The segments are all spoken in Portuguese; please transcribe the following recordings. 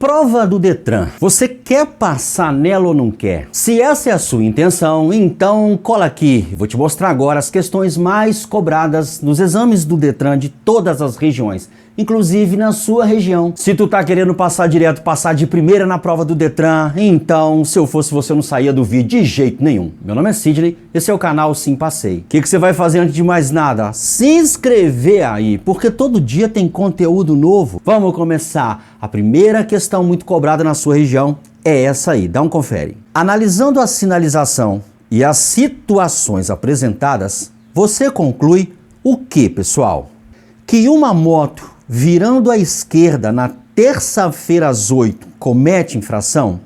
Prova do Detran. Você quer passar nela ou não quer? Se essa é a sua intenção, então cola aqui. Vou te mostrar agora as questões mais cobradas nos exames do Detran de todas as regiões, inclusive na sua região. Se tu tá querendo passar direto, passar de primeira na prova do Detran, então se eu fosse você não saía do vídeo de jeito nenhum. Meu nome é Sidney, esse é o canal Sim Passei. O que você vai fazer antes de mais nada? Se inscrever aí, porque todo dia tem conteúdo novo. Vamos começar. A primeira questão muito cobrada na sua região é essa aí, dá um confere. Analisando a sinalização e as situações apresentadas, você conclui o que, pessoal? Que uma moto virando à esquerda na terça-feira às 8 comete infração?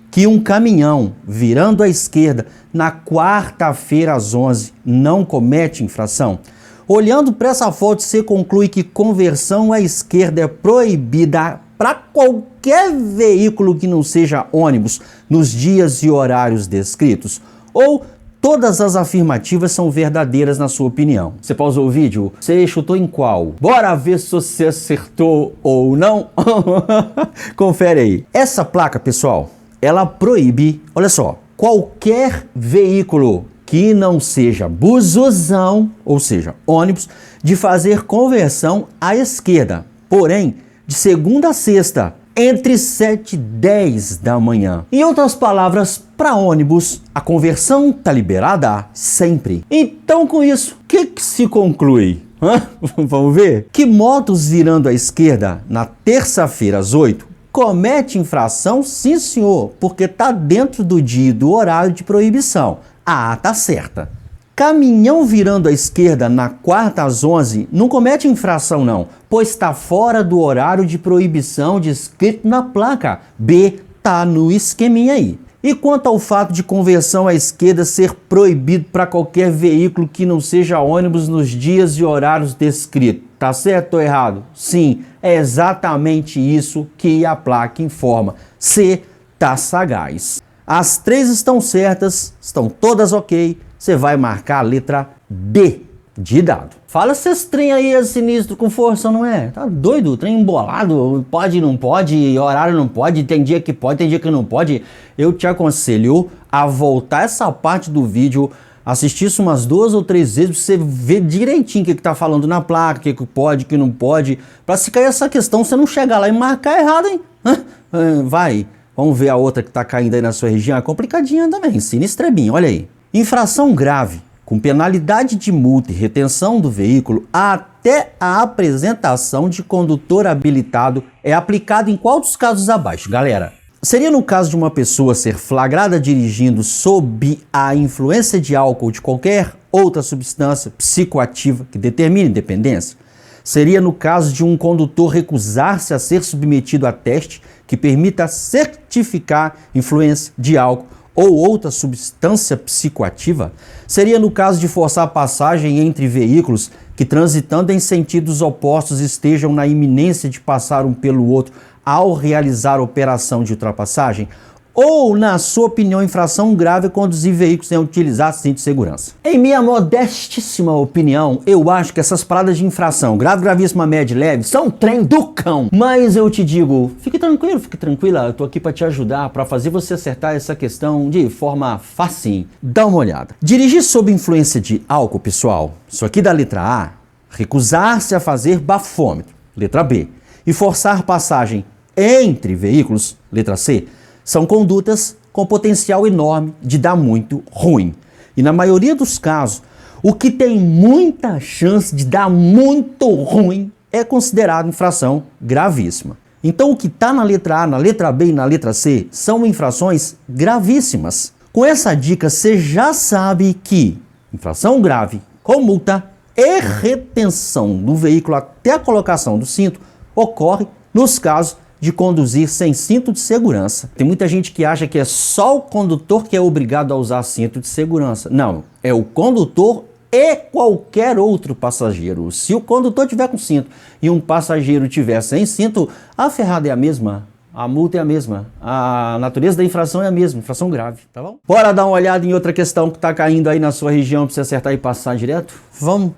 Que um caminhão virando à esquerda na quarta-feira às 11 não comete infração? Olhando para essa foto, você conclui que conversão à esquerda é proibida para qualquer veículo que não seja ônibus nos dias e horários descritos? Ou todas as afirmativas são verdadeiras na sua opinião? Você pausou o vídeo? Você chutou em qual? Bora ver se você acertou ou não? Confere aí. Essa placa, pessoal, ela proíbe, olha só, qualquer veículo que não seja busozão, ou seja, ônibus, de fazer conversão à esquerda. Porém, de segunda a sexta, entre 7 e 10 da manhã. Em outras palavras, para ônibus, a conversão está liberada sempre. Então, com isso, o que se conclui? Vamos ver? Que motos virando à esquerda na terça-feira às 8 comete infração, sim senhor, porque está dentro do dia e do horário de proibição. Ah, tá certa. Caminhão virando à esquerda na quarta às 11 não comete infração não, pois está fora do horário de proibição descrito na placa. B tá no esqueminha aí. E quanto ao fato de conversão à esquerda ser proibido para qualquer veículo que não seja ônibus nos dias e horários descritos, tá certo ou errado? Sim, é exatamente isso que a placa informa. C tá sagaz. As três estão certas, estão todas ok. Você vai marcar a letra D de dado. Fala se esse trem aí é sinistro com força, não é? Tá doido? O trem embolado, pode, não pode, horário não pode, tem dia que pode, tem dia que não pode. Eu te aconselho a voltar essa parte do vídeo, assistir isso umas 2 ou 3 vezes, pra você ver direitinho o que tá falando na placa, o que pode, o que não pode, pra se cair essa questão, você não chegar lá e marcar errado, hein? Vai, vamos ver a outra que tá caindo aí na sua região, é complicadinha também, sinistrebinha, olha aí. Infração grave, com penalidade de multa e retenção do veículo até a apresentação de condutor habilitado, é aplicado em qual dos casos abaixo, galera? Seria no caso de uma pessoa ser flagrada dirigindo sob a influência de álcool ou de qualquer outra substância psicoativa que determine dependência? Seria no caso de um condutor recusar-se a ser submetido a teste que permita certificar influência de álcool ou outra substância psicoativa? Seria no caso de forçar a passagem entre veículos que, transitando em sentidos opostos, estejam na iminência de passar um pelo outro ao realizar a operação de ultrapassagem? Ou, na sua opinião, infração grave é conduzir veículos sem utilizar cinto de segurança? Em minha modestíssima opinião, eu acho que essas paradas de infração, grave, gravíssima, média e leve, são trem do cão. Mas eu te digo, fique tranquilo, fique tranquila, eu tô aqui para te ajudar, para fazer você acertar essa questão de forma facinho. Dá uma olhada. Dirigir sob influência de álcool, pessoal, isso aqui da letra A, recusar-se a fazer bafômetro, letra B, e forçar passagem entre veículos, letra C, são condutas com potencial enorme de dar muito ruim. E na maioria dos casos, o que tem muita chance de dar muito ruim é considerado infração gravíssima. Então o que está na letra A, na letra B e na letra C são infrações gravíssimas. Com essa dica você já sabe que infração grave com multa e retenção do veículo até a colocação do cinto ocorre nos casos de conduzir sem cinto de segurança. Tem muita gente que acha que é só o condutor que é obrigado a usar cinto de segurança. Não, é o condutor e qualquer outro passageiro. Se o condutor tiver com cinto e um passageiro tiver sem cinto, a ferrada é a mesma, a multa é a mesma, a natureza da infração é a mesma, infração grave, tá bom? Bora dar uma olhada em outra questão que tá caindo aí na sua região para você acertar e passar direto? Vamos!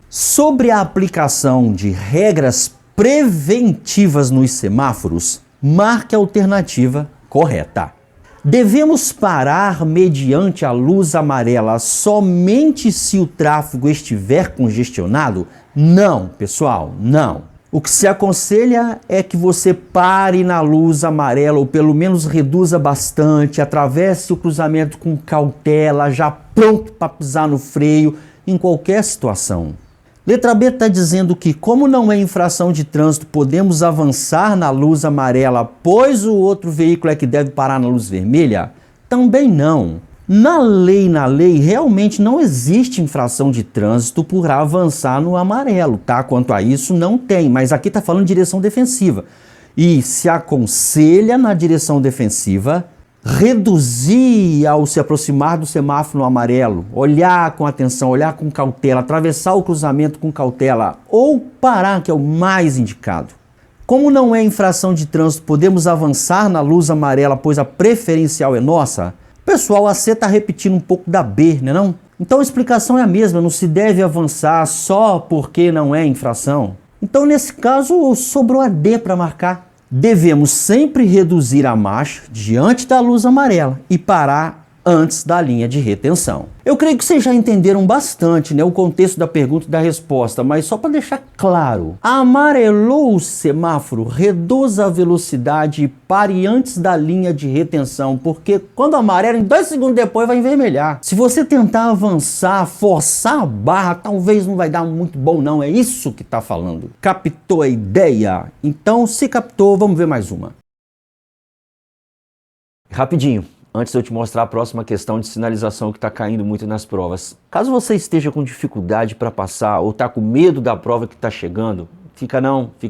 Sobre a aplicação de regras preventivas nos semáforos, Marque a alternativa correta. Devemos parar mediante a luz amarela somente se o tráfego estiver congestionado? Não, pessoal, não. O que se aconselha é que você pare na luz amarela ou pelo menos reduza bastante, atravesse o cruzamento com cautela, já pronto para pisar no freio em qualquer situação. Letra B está dizendo que, como não é infração de trânsito, podemos avançar na luz amarela, pois o outro veículo é que deve parar na luz vermelha? Também não. Na lei, realmente não existe infração de trânsito por avançar no amarelo, tá? Quanto a isso, não tem, mas aqui está falando de direção defensiva. E se aconselha na direção defensiva reduzir ao se aproximar do semáforo no amarelo, olhar com atenção, olhar com cautela, atravessar o cruzamento com cautela ou parar, que é o mais indicado. Como não é infração de trânsito, podemos avançar na luz amarela, pois a preferencial é nossa? Pessoal, a C está repetindo um pouco da B, né não? Então a explicação é a mesma, não se deve avançar só porque não é infração. Então nesse caso sobrou a D para marcar. Devemos sempre reduzir a marcha diante da luz amarela e parar antes da linha de retenção. Eu creio que vocês já entenderam bastante, né, o contexto da pergunta e da resposta, mas só para deixar claro, amarelou o semáforo, reduza a velocidade e pare antes da linha de retenção, porque quando amarela, em 2 segundos depois vai envermelhar. Se você tentar avançar, forçar a barra, talvez não vai dar muito bom não, é isso que está falando. Captou a ideia? Então, se captou, vamos ver mais uma. Rapidinho. Antes de eu te mostrar a próxima questão de sinalização que está caindo muito nas provas. Caso você esteja com dificuldade para passar ou está com medo da prova que está chegando, fica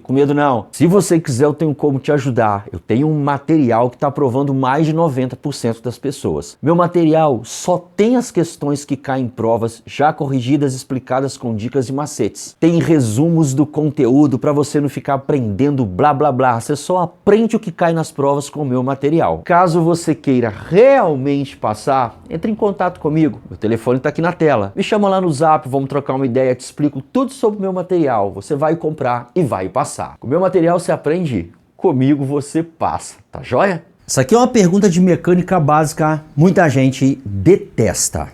com medo não. Se você quiser, eu tenho como te ajudar. Eu tenho um material que está aprovando mais de 90% das pessoas. Meu material só tem as questões que caem em provas, já corrigidas, explicadas com dicas e macetes. Tem resumos do conteúdo para você não ficar aprendendo blá blá blá. Você só aprende o que cai nas provas com o meu material. Caso você queira realmente passar, entre em contato comigo. Meu telefone está aqui na tela. Me chama lá no Zap, vamos trocar uma ideia, te explico tudo sobre o meu material. Você vai comprar e vai passar. Com o meu material você aprende, comigo você passa, tá joia? Isso aqui é uma pergunta de mecânica básica, muita gente detesta.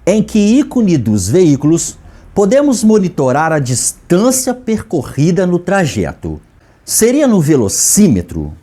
Em que ícone dos veículos podemos monitorar a distância percorrida no trajeto? Seria no velocímetro?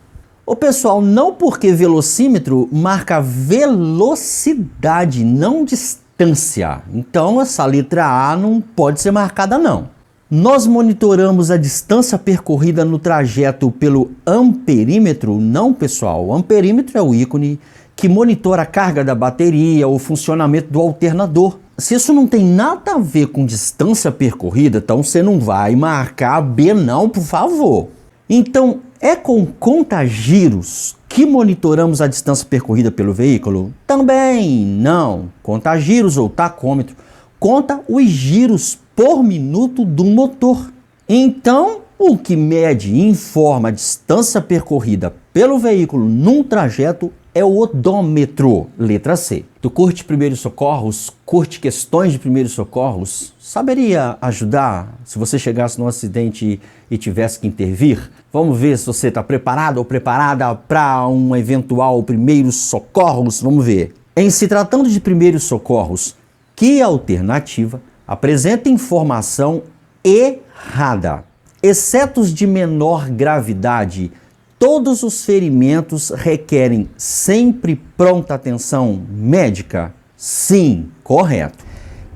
Ô pessoal, não, porque velocímetro marca velocidade, não distância. Então essa letra A não pode ser marcada não. Nós monitoramos a distância percorrida no trajeto pelo amperímetro? Não, pessoal. O amperímetro é o ícone que monitora a carga da bateria, o funcionamento do alternador. Se isso não tem nada a ver com distância percorrida, então você não vai marcar B não, por favor. Então, é com contagiros que monitoramos a distância percorrida pelo veículo? Também não. Contagiros ou tacômetro conta os giros por minuto do motor. Então, o que mede e informa a distância percorrida pelo veículo num trajeto é o odômetro, letra C. Tu curte primeiros socorros? Curte questões de primeiros socorros? Saberia ajudar se você chegasse num acidente e tivesse que intervir? Vamos ver se você está preparado ou preparada para um eventual primeiros socorros? Vamos ver. Em se tratando de primeiros socorros, que alternativa apresenta informação errada? Exceto os de menor gravidade, todos os ferimentos requerem sempre pronta atenção médica? Sim, correto.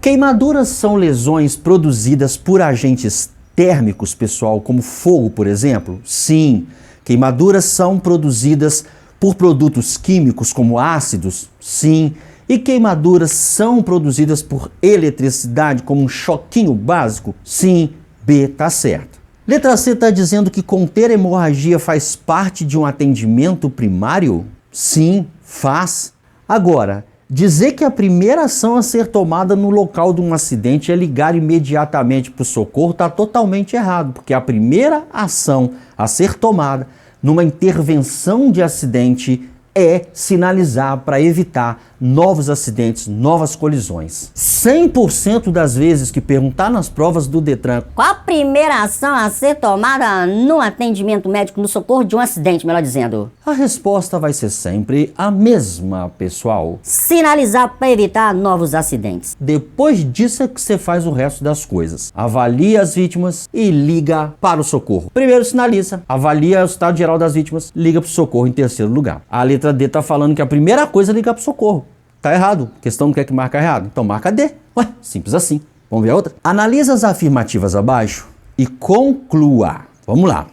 Queimaduras são lesões produzidas por agentes térmicos, pessoal, como fogo, por exemplo? Sim. Queimaduras são produzidas por produtos químicos como ácidos? Sim. E queimaduras são produzidas por eletricidade, como um choquinho básico? Sim, B tá certo. Letra C está dizendo que conter hemorragia faz parte de um atendimento primário? Sim, faz. Agora, dizer que a primeira ação a ser tomada no local de um acidente é ligar imediatamente para o socorro está totalmente errado, porque a primeira ação a ser tomada numa intervenção de acidente é sinalizar para evitar novos acidentes, novas colisões. 100% das vezes que perguntar nas provas do Detran qual a primeira ação a ser tomada no atendimento médico, no socorro de um acidente, melhor dizendo? a resposta vai ser sempre a mesma, pessoal. Sinalizar para evitar novos acidentes. Depois disso é que você faz o resto das coisas. Avalia as vítimas e liga para o socorro. Primeiro sinaliza, avalia o estado geral das vítimas, liga para o socorro em terceiro lugar. A letra D tá falando que a primeira coisa é ligar para o socorro. Tá errado. A questão não quer que marque errado. Então marca D. Ué, simples assim. Vamos ver a outra? Analisa as afirmativas abaixo e conclua. Vamos lá.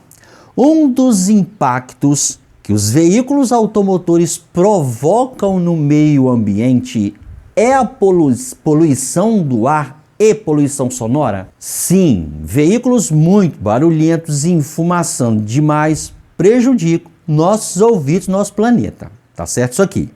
Um dos impactos que os veículos automotores provocam no meio ambiente é a poluição do ar e poluição sonora? Sim, veículos muito barulhentos e enfumaçando demais prejudicam nossos ouvidos, nosso planeta. Tá certo isso aqui?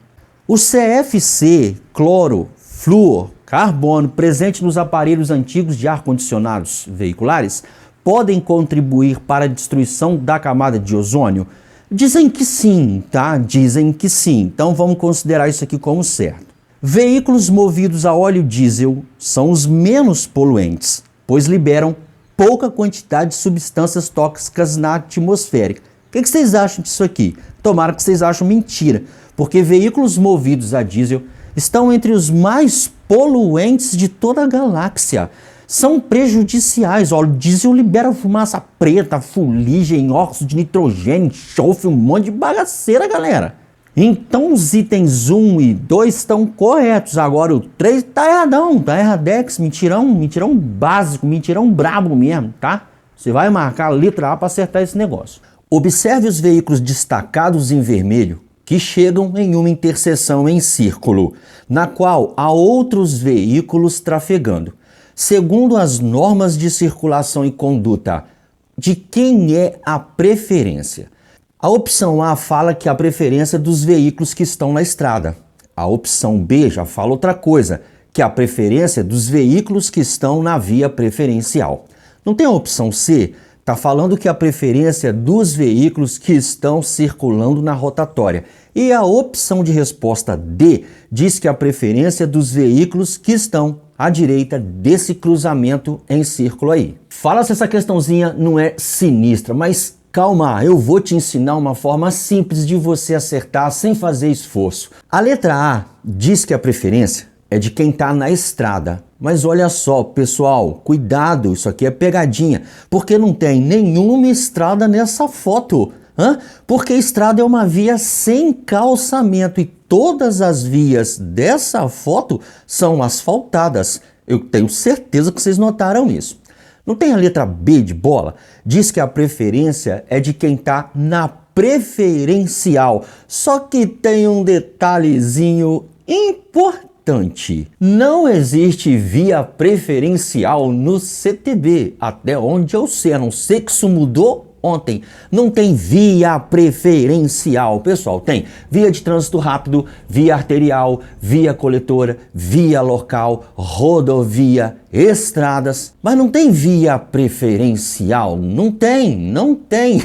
O CFC, cloro, flúor, carbono presente nos aparelhos antigos de ar-condicionados veiculares podem contribuir para a destruição da camada de ozônio? Dizem que sim, tá? Dizem que sim. Então vamos considerar isso aqui como certo. Veículos movidos a óleo diesel são os menos poluentes, pois liberam pouca quantidade de substâncias tóxicas na atmosfera. O que vocês acham disso aqui? Tomara que vocês acham mentira, porque veículos movidos a diesel estão entre os mais poluentes de toda a galáxia. São prejudiciais. O óleo diesel libera fumaça preta, fuligem, óxido de nitrogênio, enxofre, um monte de bagaceira, galera. Então os itens 1 e 2 estão corretos. Agora o 3 tá erradão, tá erradex, mentirão básico, mentirão brabo mesmo, tá? Você vai marcar a letra A para acertar esse negócio. Observe os veículos destacados em vermelho que chegam em uma interseção em círculo, na qual há outros veículos trafegando. Segundo as normas de circulação e conduta, de quem é a preferência? A opção A fala que a preferência é dos veículos que estão na estrada. A opção B já fala outra coisa, que a preferência é dos veículos que estão na via preferencial. Não tem a opção C? Está falando que a preferência é dos veículos que estão circulando na rotatória. E a opção de resposta D diz que a preferência é dos veículos que estão à direita desse cruzamento em círculo aí. Fala se essa questãozinha não é sinistra, mas calma, eu vou te ensinar uma forma simples de você acertar sem fazer esforço. A letra A diz que a preferência é de quem está na estrada. Mas olha só, pessoal, cuidado, isso aqui é pegadinha, porque não tem nenhuma estrada nessa foto. Porque a estrada é uma via sem calçamento e todas as vias dessa foto são asfaltadas. Eu tenho certeza que vocês notaram isso. Não tem a letra B de bola? Diz que a preferência é de quem está na preferencial. Só que tem um detalhezinho importante. Não existe via preferencial no CTB, até onde eu sei, a não ser que isso mudou ontem. Não tem via preferencial, pessoal. Tem via de trânsito rápido, via arterial, via coletora, via local, rodovia, estradas, mas não tem via preferencial. Não tem.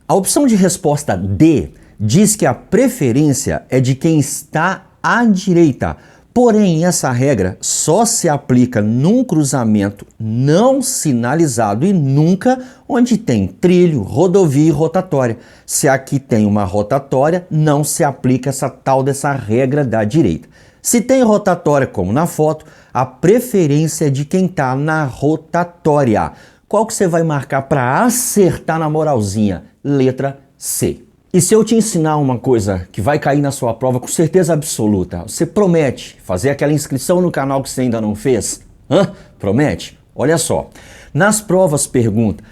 A opção de resposta D diz que a preferência é de quem está à direita. Porém, essa regra só se aplica num cruzamento não sinalizado e nunca onde tem trilho, rodovia e rotatória. Se aqui tem uma rotatória, não se aplica essa tal dessa regra da direita. Se tem rotatória, como na foto, a preferência é de quem está na rotatória. Qual que você vai marcar para acertar na moralzinha? Letra C. E se eu te ensinar uma coisa que vai cair na sua prova com certeza absoluta, você promete fazer aquela inscrição no canal que você ainda não fez? Promete? Olha só, nas provas pergunta,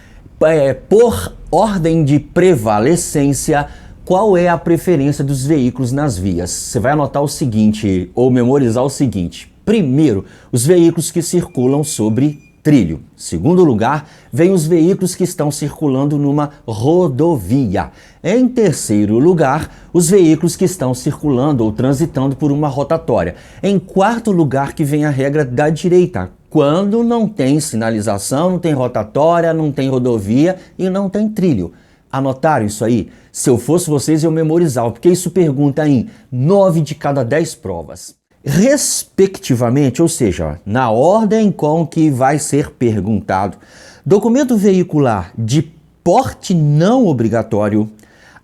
por ordem de prevalecência, qual é a preferência dos veículos nas vias? Você vai anotar o seguinte, ou memorizar o seguinte. Primeiro, os veículos que circulam sobre trilho. Segundo lugar, vem os veículos que estão circulando numa rodovia. Em terceiro lugar, os veículos que estão circulando ou transitando por uma rotatória. Em quarto lugar, que vem a regra da direita, quando não tem sinalização, não tem rotatória, não tem rodovia e não tem trilho. Anotaram isso aí? Se eu fosse vocês, eu memorizava, porque isso pergunta em 9 de cada 10 provas. Respectivamente, ou seja, na ordem com que vai ser perguntado, documento veicular de porte não obrigatório,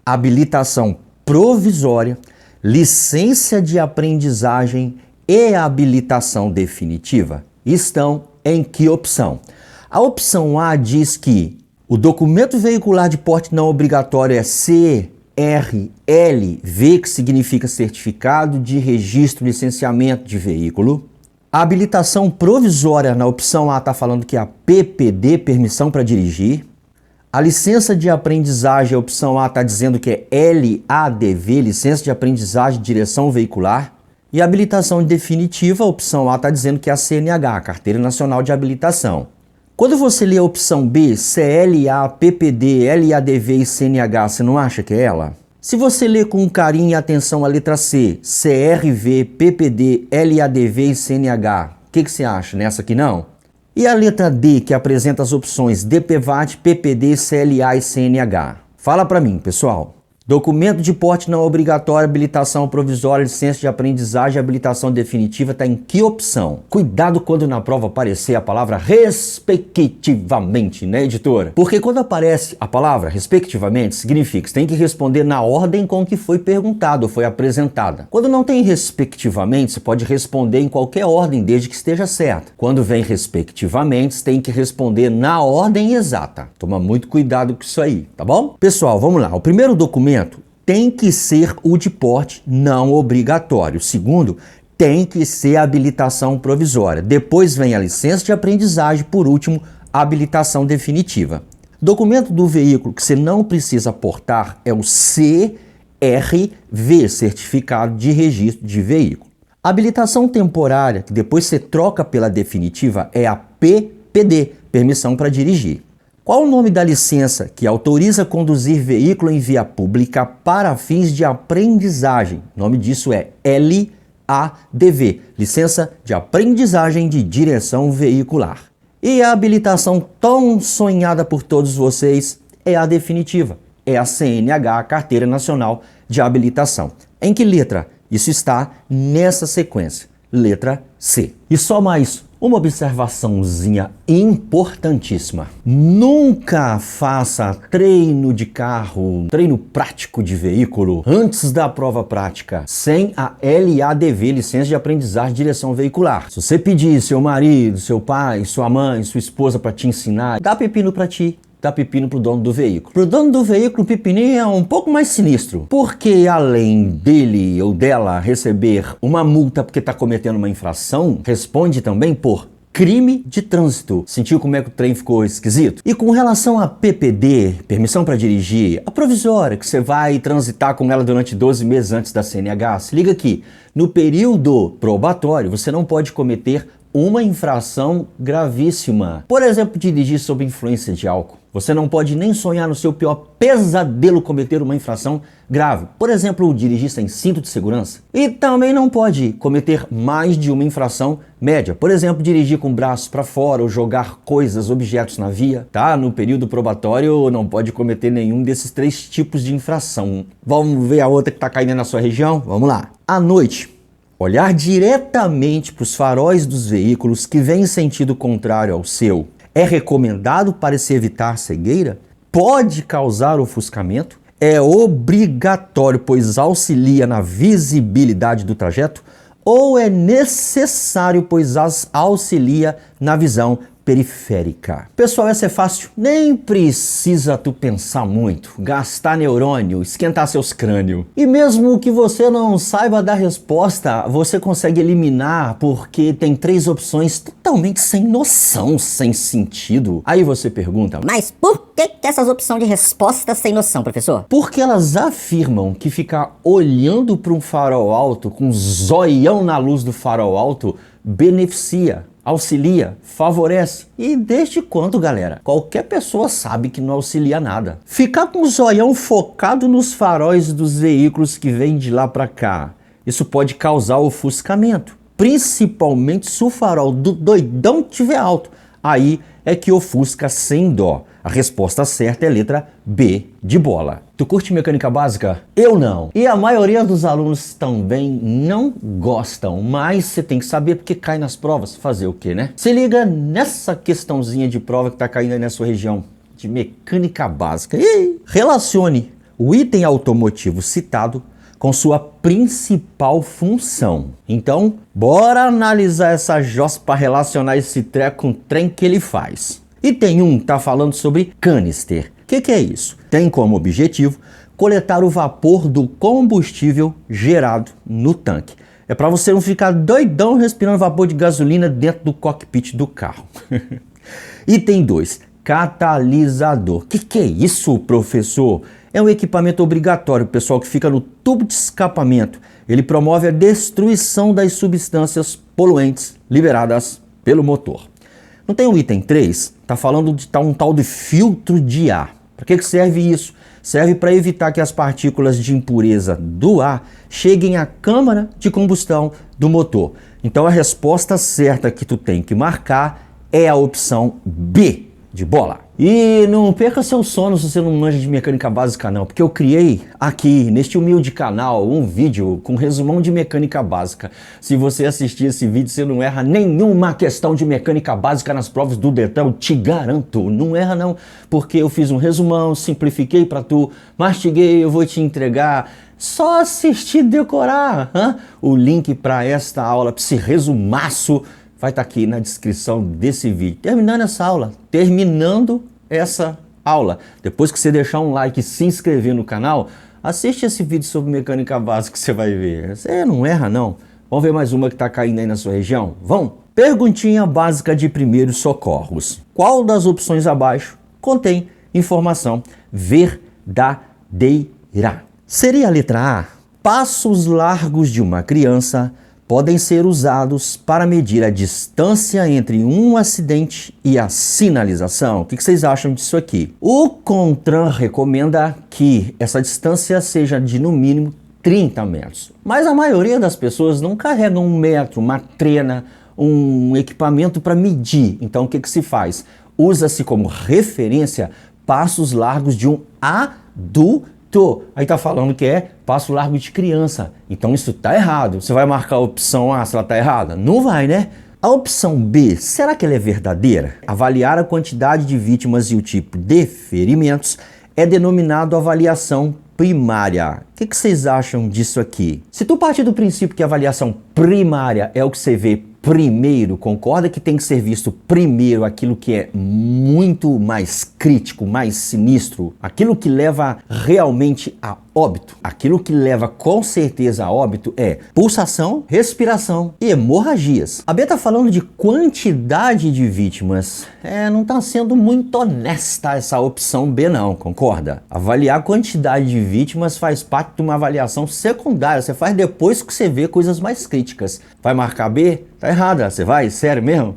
habilitação provisória, licença de aprendizagem e habilitação definitiva estão em que opção? A opção A diz que o documento veicular de porte não obrigatório é CRLV, que significa Certificado de Registro e Licenciamento de Veículo. A habilitação provisória na opção A está falando que é a PPD, Permissão para Dirigir. A licença de aprendizagem, a opção A está dizendo que é LADV, Licença de Aprendizagem de Direção Veicular. E a habilitação definitiva, a opção A está dizendo que é a CNH, Carteira Nacional de Habilitação. Quando você lê a opção B, CLA, PPD, LADV e CNH, você não acha que é ela? Se você ler com carinho e atenção a letra C, CRV, PPD, LADV e CNH, o que você acha? Nessa aqui não? E a letra D, que apresenta as opções DPVAT, PPD, CLA e CNH? Fala pra mim, pessoal. Documento de porte não obrigatório, habilitação provisória, licença de aprendizagem, habilitação definitiva, está em que opção? Cuidado quando na prova aparecer a palavra respectivamente, né, editora? Porque quando aparece a palavra respectivamente, significa que você tem que responder na ordem com que foi perguntado ou foi apresentada. Quando não tem respectivamente, você pode responder em qualquer ordem, desde que esteja certa. Quando vem respectivamente, você tem que responder na ordem exata. Toma muito cuidado com isso aí, tá bom? Pessoal, vamos lá. O primeiro documento tem que ser o de porte não obrigatório. O segundo, tem que ser a habilitação provisória. Depois vem a licença de aprendizagem. Por último, a habilitação definitiva. Documento do veículo que você não precisa portar é o CRV, Certificado de Registro de Veículo. A habilitação temporária, que depois você troca pela definitiva, é a PPD, Permissão para Dirigir. Qual o nome da licença que autoriza conduzir veículo em via pública para fins de aprendizagem? O nome disso é LADV, Licença de Aprendizagem de Direção Veicular. E a habilitação tão sonhada por todos vocês é a definitiva, é a CNH, Carteira Nacional de Habilitação. Em que letra? Isso está nessa sequência, letra C. E só mais uma observaçãozinha importantíssima. Nunca faça treino de carro, treino prático de veículo, antes da prova prática, sem a LADV, Licença de Aprendizagem de Direção Veicular. Se você pedir seu marido, seu pai, sua mãe, sua esposa para te ensinar, dá pepino para ti. Dá pepino pro dono do veículo. Pro dono do veículo, o pepininho é um pouco mais sinistro, porque além dele ou dela receber uma multa porque está cometendo uma infração, responde também por crime de trânsito. Sentiu como é que o trem ficou esquisito? E com relação a PPD, Permissão para Dirigir, a provisória, que você vai transitar com ela durante 12 meses antes da CNH, se liga aqui, no período probatório, você não pode cometer uma infração gravíssima. Por exemplo, dirigir sob influência de álcool. Você não pode nem sonhar no seu pior pesadelo cometer uma infração grave. Por exemplo, dirigir sem cinto de segurança. E também não pode cometer mais de uma infração média. Por exemplo, dirigir com o braço para fora ou jogar coisas, objetos na via. Tá? No período probatório não pode cometer nenhum desses 3 tipos de infração. Vamos ver a outra que está caindo na sua região? Vamos lá. À noite, olhar diretamente para os faróis dos veículos que vêm em sentido contrário ao seu é recomendado para se evitar cegueira? Pode causar ofuscamento? É obrigatório, pois auxilia na visibilidade do trajeto? Ou é necessário, pois auxilia na visão periférica? Pessoal, essa é fácil, nem precisa tu pensar muito, gastar neurônio, esquentar seus crânios. E mesmo que você não saiba dar resposta, você consegue eliminar porque tem 3 opções totalmente sem noção, sem sentido. Aí você pergunta, Mas por que essas opções de resposta sem noção, professor? porque elas afirmam que ficar olhando para um farol alto, com um zoião na luz do farol alto, beneficia, auxilia, favorece. E desde quando, galera? Qualquer pessoa sabe que não auxilia nada. Ficar com o zoião focado nos faróis dos veículos que vêm de lá para cá, isso pode causar ofuscamento. Principalmente se o farol do doidão estiver alto. Aí é que ofusca sem dó. A resposta certa é a letra B de bola. Tu curte mecânica básica? Eu não. E a maioria dos alunos também não gostam, mas você tem que saber porque cai nas provas. Fazer o quê, né? Se liga nessa questãozinha de prova que tá caindo aí na sua região de mecânica básica. E relacione o item automotivo citado com sua principal função. Então, bora analisar essa jossa para relacionar esse treco com o trem que ele faz. Item 1 tá falando sobre canister. O que é isso? Tem como objetivo coletar o vapor do combustível gerado no tanque. É para você não ficar doidão respirando vapor de gasolina dentro do cockpit do carro. Item 2, catalisador. O que é isso, professor? É um equipamento obrigatório, pessoal, que fica no tubo de escapamento. Ele promove a destruição das substâncias poluentes liberadas pelo motor. Não tem o item 3? Está falando de um tal de filtro de ar. Para que serve isso? Serve para evitar que as partículas de impureza do ar cheguem à câmara de combustão do motor. Então a resposta certa que tu tem que marcar é a opção B de bola. E não perca seu sono se você não manja de mecânica básica não, porque eu criei aqui neste humilde canal um vídeo com resumão de mecânica básica. Se você assistir esse vídeo, você não erra nenhuma questão de mecânica básica nas provas do Detran, eu te garanto, não erra não, porque eu fiz um resumão, simplifiquei para tu, mastiguei, eu vou te entregar. Só assistir e decorar. O link para esta aula, para esse resumaço, vai estar aqui na descrição desse vídeo. Terminando essa aula, depois que você deixar um like e se inscrever no canal, assiste esse vídeo sobre mecânica básica que você vai ver. Você não erra não. Vamos ver mais uma que está caindo aí na sua região? Vamos? Perguntinha básica de primeiros socorros. Qual das opções abaixo contém informação verdadeira? Seria a letra A. Passos largos de uma criança podem ser usados para medir a distância entre um acidente e a sinalização. O que vocês acham disso aqui? O CONTRAN recomenda que essa distância seja de no mínimo 30 metros. Mas a maioria das pessoas não carrega 1 metro, uma trena, um equipamento para medir. Então o que se faz? Usa-se como referência passos largos de um adulto. Aí tá falando que é passo largo de criança. Então isso tá errado. Você vai marcar a opção A se ela tá errada? Não vai, né? A opção B, será que ela é verdadeira? Avaliar a quantidade de vítimas e o tipo de ferimentos é denominado avaliação primária. O que vocês acham disso aqui? Se tu partir do princípio que a avaliação primária é o que você vê primeiro, concorda que tem que ser visto primeiro aquilo que é muito mais crítico, mais sinistro, aquilo que leva realmente a óbito. Aquilo que leva com certeza a óbito é pulsação, respiração e hemorragias. A B tá falando de quantidade de vítimas. Não tá sendo muito honesta essa opção B não, concorda? Avaliar a quantidade de vítimas faz parte de uma avaliação secundária. Você faz depois que você vê coisas mais críticas. Vai marcar B? Tá errada. Você vai? Sério mesmo?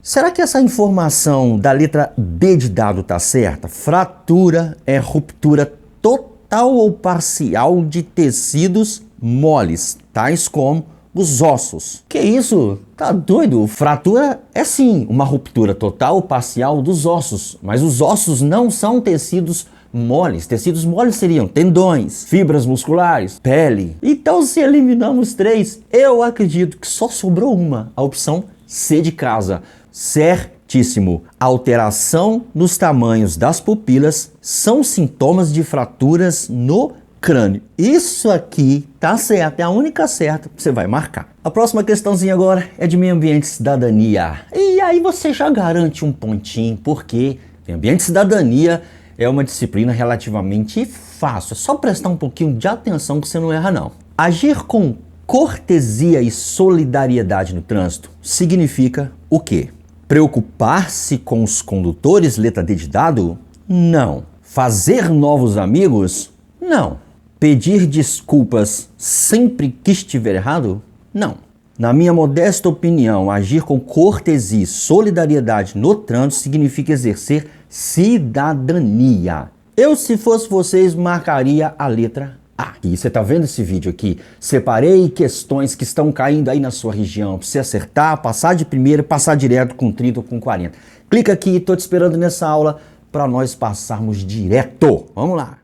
Será que essa informação da letra D de dado tá certa? Fratura é ruptura total ou parcial de tecidos moles, tais como os ossos. Que isso? Tá doido? Fratura é sim uma ruptura total ou parcial dos ossos, mas os ossos não são tecidos moles. Tecidos moles seriam tendões, fibras musculares, pele. Então, se eliminamos 3, eu acredito que só sobrou uma, a opção C de casa. Certíssimo. Alteração nos tamanhos das pupilas são sintomas de fraturas no crânio. Isso aqui tá certo, é a única certa que você vai marcar. A próxima questãozinha agora é de meio ambiente e cidadania. E aí você já garante um pontinho, porque meio ambiente e cidadania é uma disciplina relativamente fácil. É só prestar um pouquinho de atenção que você não erra não. Agir com cortesia e solidariedade no trânsito significa o quê? Preocupar-se com os condutores, letra D de dado? Não. Fazer novos amigos? Não. Pedir desculpas sempre que estiver errado? Não. Na minha modesta opinião, agir com cortesia e solidariedade no trânsito significa exercer cidadania. Eu, se fosse vocês, marcaria a letra A. E você tá vendo esse vídeo aqui? Separei questões que estão caindo aí na sua região, para você acertar, passar de primeira, passar direto com 30 ou com 40. Clica aqui, tô te esperando nessa aula para nós passarmos direto. Vamos lá.